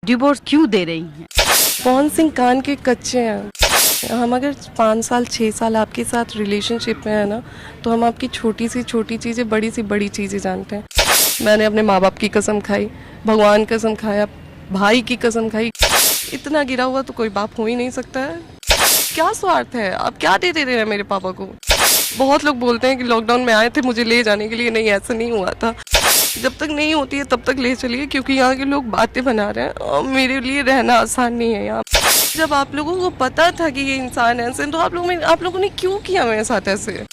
Divorce क्यों दे रही हैं? पवन सिंह कान के कच्चे हैं। हम अगर 5 साल 6 साल आपके साथ रिलेशनशिप में है ना, तो हम आपकी छोटी सी छोटी चीज़ें बड़ी सी बड़ी चीज़ें जानते हैं। मैंने अपने माँ बाप की कसम खाई, भगवान कसम खाया, भाई की कसम खाई। इतना गिरा हुआ तो कोई बाप हो ही नहीं सकता है। क्या स्वार्थ है? आप क्या दे रहे हैं मेरे पापा को? बहुत लोग बोलते हैं कि लॉकडाउन में आए थे मुझे ले जाने के लिए। नहीं, ऐसा नहीं हुआ था। जब तक नहीं होती है तब तक ले चलिए, क्योंकि यहाँ के लोग बातें बना रहे हैं और मेरे लिए रहना आसान नहीं है यहाँ। जब आप लोगों को पता था कि ये इंसान ऐसे, तो आप लोगों ने क्यों किया मेरे साथ ऐसे?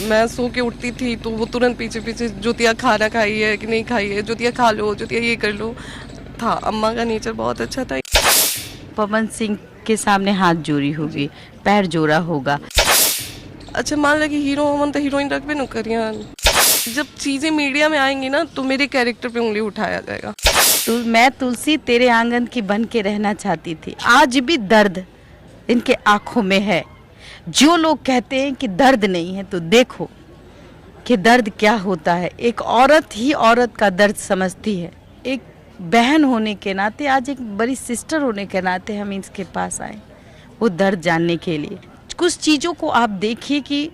मैं सो के उठती थी तो वो तुरंत पीछे पीछे, ज्योतिया खाना खाई है कि नहीं खाई है, ज्योतिया खा लो, ज्योतिया ये कर लो। था, अम्मा का नेचर बहुत अच्छा था। पवन सिंह के सामने हाथ जोड़ी होगी, पैर जोड़ा होगा। अच्छा, मान लो कि हीरो हम तो हीरोइन रख भी न करिए। जब चीजें मीडिया में आएंगी ना तो मेरे कैरेक्टर पे उंगली उठाया जाएगा। तो मैं तुलसी तेरे आंगन की बन के रहना चाहती थी। आज भी दर्द इनके आंखों में है। जो लोग कहते हैं कि दर्द नहीं है, तो देखो कि दर्द क्या होता है। एक औरत ही औरत का दर्द समझती है। एक बहन होने के नाते, आज एक बड़ी सिस्टर होने के नाते हम इसके पास आए, वो दर्द जानने के लिए। कुछ चीज़ों को आप देखिए कि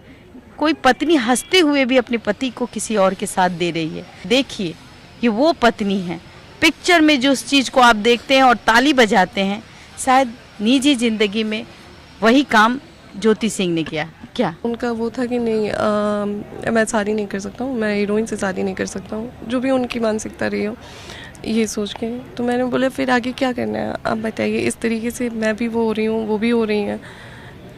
कोई पत्नी हंसते हुए भी अपने पति को किसी और के साथ दे रही है। देखिए कि वो पत्नी है। पिक्चर में जो उस चीज़ को आप देखते हैं और ताली बजाते हैं, शायद निजी ज़िंदगी में वही काम ज्योति सिंह ने किया। क्या उनका वो था कि नहीं, मैं शादी नहीं कर सकता हूँ, मैं हीरोइन से शादी नहीं कर सकता हूँ, जो भी उनकी मानसिकता रही हो, ये सोच के। तो मैंने बोला फिर आगे क्या करना है आप बताइए। इस तरीके से मैं भी वो हो रही हूँ, वो भी हो रही हैं,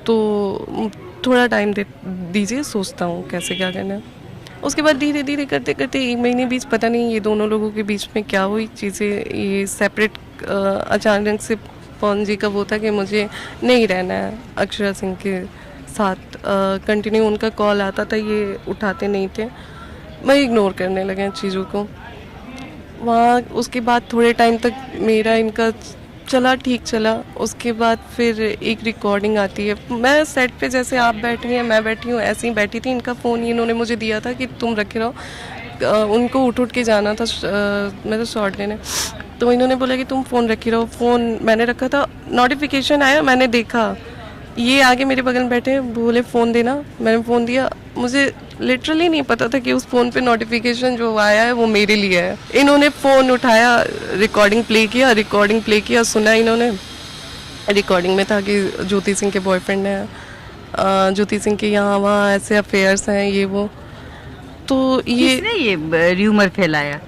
तो थोड़ा टाइम दीजिए, सोचता हूँ कैसे क्या करना है। उसके बाद धीरे धीरे करते करते 1 महीने बीच, पता नहीं ये दोनों लोगों के बीच में क्या हुई चीज़ें, ये सेपरेट अचानक से पवन जी का वो था कि मुझे नहीं रहना है अक्षरा सिंह के साथ। कंटिन्यू उनका कॉल आता था, ये उठाते नहीं थे, मैं इग्नोर करने लगे चीज़ों को वहाँ। उसके बाद थोड़े टाइम तक मेरा इनका चला, ठीक चला। उसके बाद फिर एक रिकॉर्डिंग आती है, मैं सेट पे जैसे आप बैठी हैं मैं बैठी हूँ ऐसे ही बैठी थी। इनका फ़ोन इन्होंने मुझे दिया था कि तुम रखे रहो। उनको उठ के जाना था मेरा शॉट लेने, तो इन्होंने बोला कि तुम फ़ोन रखी रहो। फ़ोन मैंने रखा था, नोटिफिकेशन आया, मैंने देखा, ये आगे मेरे बगल में बैठे, बोले फ़ोन देना। मैंने फ़ोन दिया। मुझे लिटरली नहीं पता था कि उस फ़ोन पे नोटिफिकेशन जो आया है वो मेरे लिए है। इन्होंने फ़ोन उठाया, रिकॉर्डिंग प्ले किया, सुना इन्होंने। रिकॉर्डिंग में था कि ज्योति सिंह के बॉयफ्रेंड हैं, ज्योति सिंह के यहाँ वहाँ ऐसे अफेयर्स हैं, ये वो। तो ये किसने ये र्यूमर फैलाया?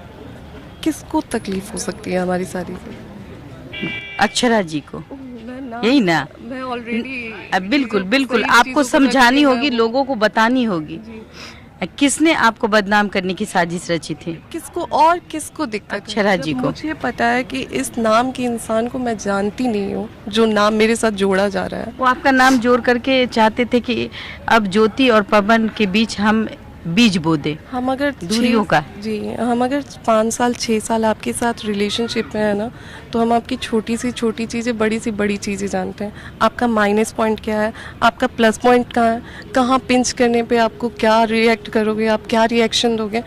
किसको तकलीफ हो सकती है हमारी शादी से? अक्षरा जी को, यही ना? मैं ऑलरेडी बिल्कुल बिल्कुल, आपको समझानी होगी, लोगों को बतानी होगी। किसने आपको बदनाम करने की साजिश रची थी? किसको दिक्कत है? अक्षरा जी को। मुझे पता है कि इस नाम के इंसान को मैं जानती नहीं हूँ, जो नाम मेरे साथ जोड़ा जा रहा है। वो आपका नाम जोड़ करके चाहते थे कि अब ज्योति और पवन के बीच हम बीज बो दे, हम अगर दूरियों का। जी, हम अगर 5 साल 6 साल आपके साथ रिलेशनशिप में है ना, तो हम आपकी छोटी सी छोटी चीज़ें बड़ी सी बड़ी चीज़ें जानते हैं। आपका माइनस पॉइंट क्या है, आपका प्लस पॉइंट कहाँ है, कहाँ पिंच करने पे आपको क्या रिएक्ट करोगे, आप क्या रिएक्शन दोगे।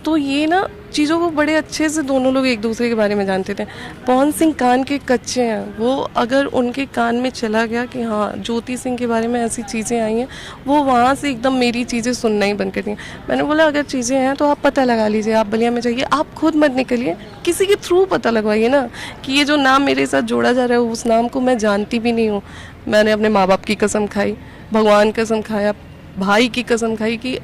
तो ये ना चीज़ों को बड़े अच्छे से दोनों लोग एक दूसरे के बारे में जानते थे। पवन सिंह कान के कच्चे हैं। वो अगर उनके कान में चला गया कि हाँ ज्योति सिंह के बारे में ऐसी चीज़ें आई हैं, वो वहाँ से एकदम मेरी चीज़ें सुनना ही बंद कर दी। मैंने बोला अगर चीज़ें हैं तो आप पता लगा लीजिए, आप बलिया में जाइए, आप खुद मत निकलिए, किसी के थ्रू पता लगवाइए ना कि ये जो नाम मेरे साथ जोड़ा जा रहा है उस नाम को मैं जानती भी नहीं हूँ। मैंने अपने माँ बाप की कसम खाई, भगवान कसम खाया, भाई की कसम खाई, कि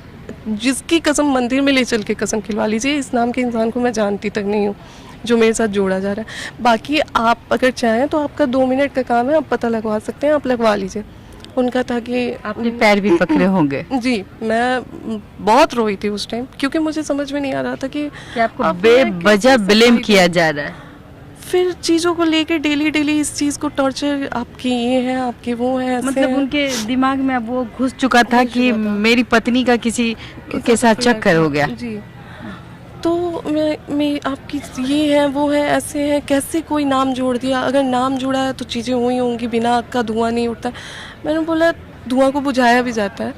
जिसकी कसम मंदिर में ले चल के कसम खिलवा लीजिए, इस नाम के इंसान को मैं जानती तक नहीं हूँ जो मेरे साथ जोड़ा जा रहा है। बाकी आप अगर चाहें तो आपका 2 मिनट का काम है, आप पता लगवा सकते हैं, आप लगवा लीजिए। उनका था कि आपने पैर भी पकड़े होंगे। जी, मैं बहुत रोई थी उस टाइम, क्योंकि मुझे समझ में नहीं आ रहा था कि आपको बेवजह ब्लेम किया जा रहा है। फिर चीज़ों को लेके डेली इस चीज़ को टॉर्चर, आपकी ये है, आपके वो है, मतलब उनके दिमाग में अब वो घुस चुका था कि मेरी पत्नी का किसी के साथ चक्कर हो गया। जी। तो मैं आपकी ये है वो है ऐसे है, कैसे कोई नाम जोड़ दिया? अगर नाम जोड़ा है तो चीज़ें हुई होंगी, बिना आग का धुआं नहीं उठता। मैंने बोला धुआं को बुझाया भी जाता है।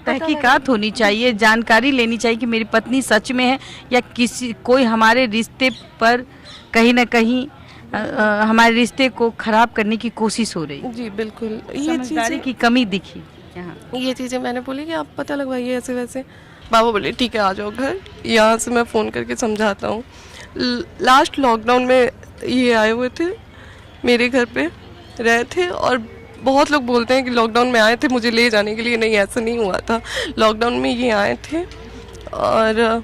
तहकीकात होनी चाहिए, जानकारी लेनी चाहिए कि मेरी पत्नी सच में है या किसी कोई हमारे रिश्ते पर कहीं ना कहीं हमारे रिश्ते को खराब करने की कोशिश हो रही। जी बिल्कुल, ये समझदारी चीज़ें की कमी दिखी यहाँ। ये चीज़ें मैंने बोली कि आप पता लगवाइए ऐसे वैसे। बाबा बोले ठीक है आ जाओ घर, यहाँ से मैं फ़ोन करके समझाता हूँ। लास्ट लॉकडाउन में ये आए हुए थे, मेरे घर पे रहे थे, और बहुत लोग बोलते हैं कि लॉकडाउन में आए थे मुझे ले जाने के लिए। नहीं, ऐसा नहीं हुआ था। लॉकडाउन में ये आए थे और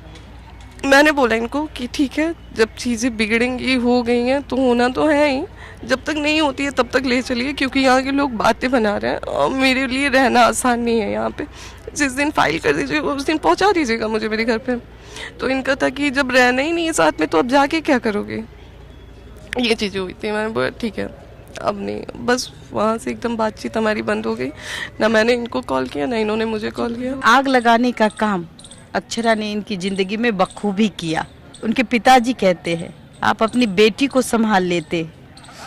मैंने बोला इनको कि ठीक है, जब चीज़ें बिगड़ेंगी, हो गई हैं तो होना तो है ही, जब तक नहीं होती है तब तक ले चलिए, क्योंकि यहाँ के लोग बातें बना रहे हैं और मेरे लिए रहना आसान नहीं है यहाँ पे। जिस दिन फाइल कर दीजिएगा उस दिन पहुँचा दीजिएगा मुझे मेरे घर पे। तो इनका था कि जब रहना ही नहीं है साथ में तो अब जाके क्या करोगे, ये चीज़ें हुई थी। मैंने बोला ठीक है अब नहीं, बस वहाँ से एकदम बातचीत हमारी बंद हो गई। ना मैंने इनको कॉल किया ना इन्होंने मुझे कॉल किया। आग लगाने का काम अक्षरा ने इनकी जिंदगी में बखूबी किया। उनके पिताजी कहते हैं आप अपनी बेटी को संभाल लेते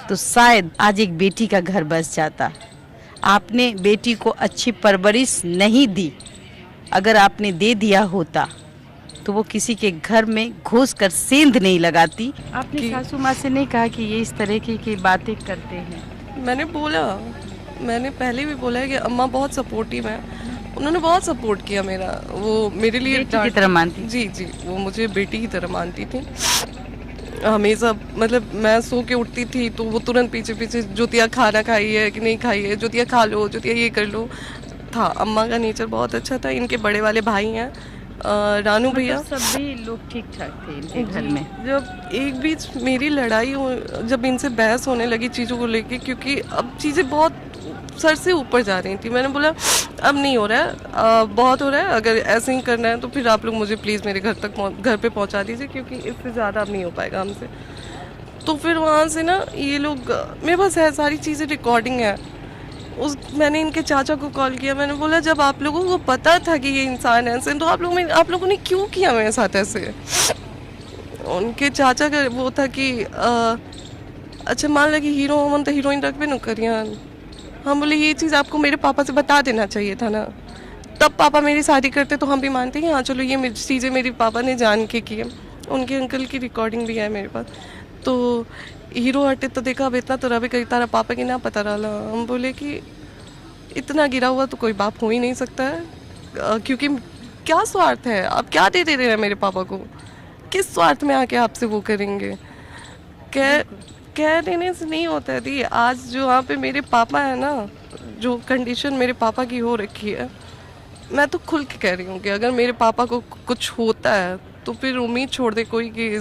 तो शायद आज एक बेटी का घर बस जाता। आपने बेटी को अच्छी परवरिश नहीं दी, अगर आपने दे दिया होता तो वो किसी के घर में घुस कर सेंध नहीं लगाती। आपने सासू माँ से नहीं कहा कि ये इस तरह की बातें करते हैं? मैंने पहले भी बोला है कि अम्मा बहुत सपोर्टिव है, उन्होंने बहुत सपोर्ट किया मेरा। वो मेरे लिए बेटी की तरह मानती। जी जी, वो मुझे बेटी की तरह मानती थी हमेशा। मतलब मैं सो के उठती थी तो वो तुरंत पीछे पीछे, ज्योतिया खाना खाई है कि नहीं खाई है, ज्योतिया खा लो, ज्योतिया ये कर लो। था अम्मा का नेचर बहुत अच्छा था। इनके बड़े वाले भाई हैं रानू भैया, सभी लोग ठीक ठाक थे इनके घर में। जब एक बीच मेरी लड़ाई हो, जब इनसे बहस होने लगी चीज़ों को लेके, क्योंकि अब चीज़ें बहुत सर से ऊपर जा रही थी, मैंने बोला अब नहीं हो रहा है, बहुत हो रहा है, अगर ऐसे ही करना है तो फिर आप लोग मुझे प्लीज़ मेरे घर पे पहुंचा दीजिए, क्योंकि इससे ज़्यादा अब नहीं हो पाएगा हमसे। तो फिर वहाँ से ना ये लोग, मेरे पास है सारी चीज़ें, रिकॉर्डिंग है। मैंने इनके चाचा को कॉल किया, मैंने बोला जब आप लोगों को पता था कि ये इंसान ऐसे, तो आप लोगों ने क्यों किया मेरे साथ ऐसे? उनके चाचा का वो था कि अच्छा मान लो कि हीरो हम तो हीरोइन रख भी न करिए। हम बोले ये चीज़ आपको मेरे पापा से बता देना चाहिए था ना, तब पापा मेरी शादी करते तो हम भी मानते हैं हाँ चलो ये चीज़ें मेरे पापा ने जान के की है। उनके अंकल की रिकॉर्डिंग भी है मेरे पास। तो हीरो हटे तो देखा अब इतना तो रवि करी तारा पापा की ना पता रहा। हम बोले कि इतना गिरा हुआ तो कोई बाप हो ही नहीं सकता है, क्योंकि क्या स्वार्थ है, आप क्या दे रहे हैं मेरे पापा को, किस स्वार्थ में आके आपसे वो करेंगे? कह देने से नहीं होता है दी। आज जो वहाँ पे मेरे पापा है ना, जो कंडीशन मेरे पापा की हो रखी है, मैं तो खुल के कह रही हूँ कि अगर मेरे पापा को कुछ होता है तो फिर उम्मीद छोड़ दे कोई कि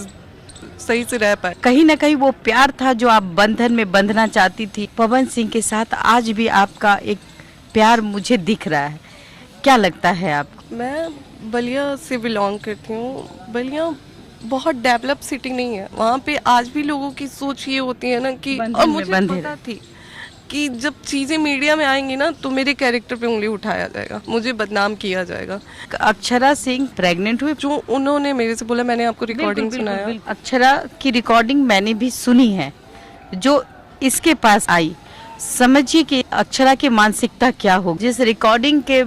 सही से रह पाए। कहीं ना कहीं वो प्यार था जो आप बंधन में बंधना चाहती थी पवन सिंह के साथ, आज भी आपका एक प्यार मुझे दिख रहा है। क्या लगता है आपको? मैं बलिया से बिलोंग करती हूँ। बलिया बहुत डेवलप सिटी नहीं है, वहाँ पे आज भी लोगों की सोच ये होती है ना कि, और मुझे पता थी कि जब चीज़ें मीडिया में आएंगी ना तो मेरे कैरेक्टर पे उंगली उठाया जाएगा, मुझे बदनाम किया जाएगा। अक्षरा सिंह प्रेग्नेंट हुई, जो उन्होंने मेरे से बोला, मैंने आपको रिकॉर्डिंग सुनाया। अक्षरा की रिकॉर्डिंग मैंने भी सुनी है जो इसके पास आई। समझिए कि अक्षरा की मानसिकता क्या हो, जिस रिकॉर्डिंग के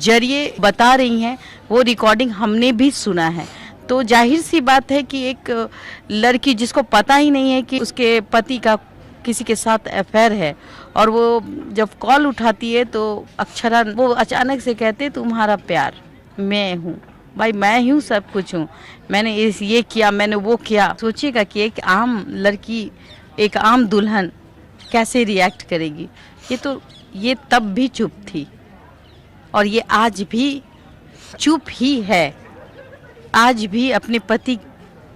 जरिए बता रही हैं वो रिकॉर्डिंग हमने भी सुना है। तो जाहिर सी बात है कि एक लड़की जिसको पता ही नहीं है कि उसके पति का किसी के साथ अफेयर है, और वो जब कॉल उठाती है तो अक्षरा वो अचानक से कहते तुम्हारा प्यार मैं हूँ, भाई मैं ही हूँ, सब कुछ हूँ, मैंने ये किया, मैंने वो किया। सोचिएगा कि एक आम लड़की, एक आम दुल्हन कैसे रिएक्ट करेगी। ये तब भी चुप थी और ये आज भी चुप ही है, आज भी अपने पति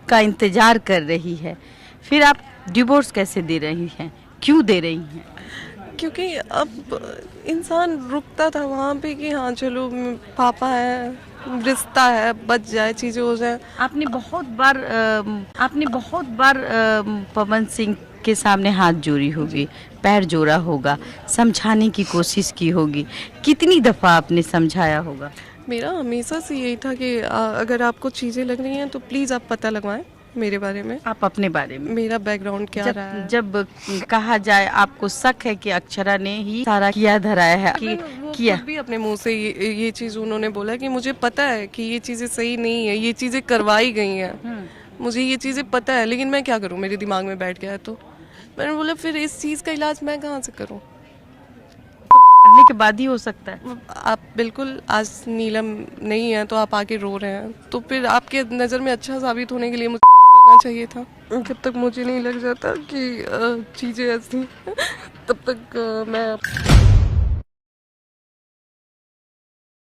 का इंतजार कर रही है। फिर आप डिवोर्स कैसे दे रही हैं, क्यों दे रही हैं? क्योंकि अब इंसान रुकता था वहाँ पे कि हाँ चलो पापा है, रिश्ता है, बच जाए, चीज़ें हो जाए। आपने बहुत बार पवन सिंह के सामने हाथ जोड़ी होगी, पैर जोड़ा होगा, समझाने की कोशिश की होगी, कितनी दफ़ा आपने समझाया होगा? मेरा हमेशा से यही था कि अगर आपको चीज़ें लग रही हैं तो प्लीज़ आप पता लगवाएं मेरे बारे में, आप अपने बारे में, मेरा बैकग्राउंड क्या रहा है। जब कहा जाए आपको शक है कि अक्षरा ने ही सारा किया धराया है किया भी अपने मुंह से ये चीज़ उन्होंने बोला कि मुझे पता है कि ये चीज़ें सही नहीं है, ये चीज़ें करवाई गई हैं, मुझे ये चीज़ें पता है, लेकिन मैं क्या करूँ, मेरे दिमाग में बैठ गया है। तो मैंने बोला फिर इस चीज़ का इलाज मैं कहाँ से करूँ? करने के बाद ही हो सकता है। आप बिल्कुल आज नीलम नहीं है तो आप आके रो रहे हैं, तो फिर आपके नज़र में अच्छा साबित होने के लिए मुझे करना चाहिए था। जब तक मुझे नहीं लग जाता कि चीज़ें ऐसी तब तक मैं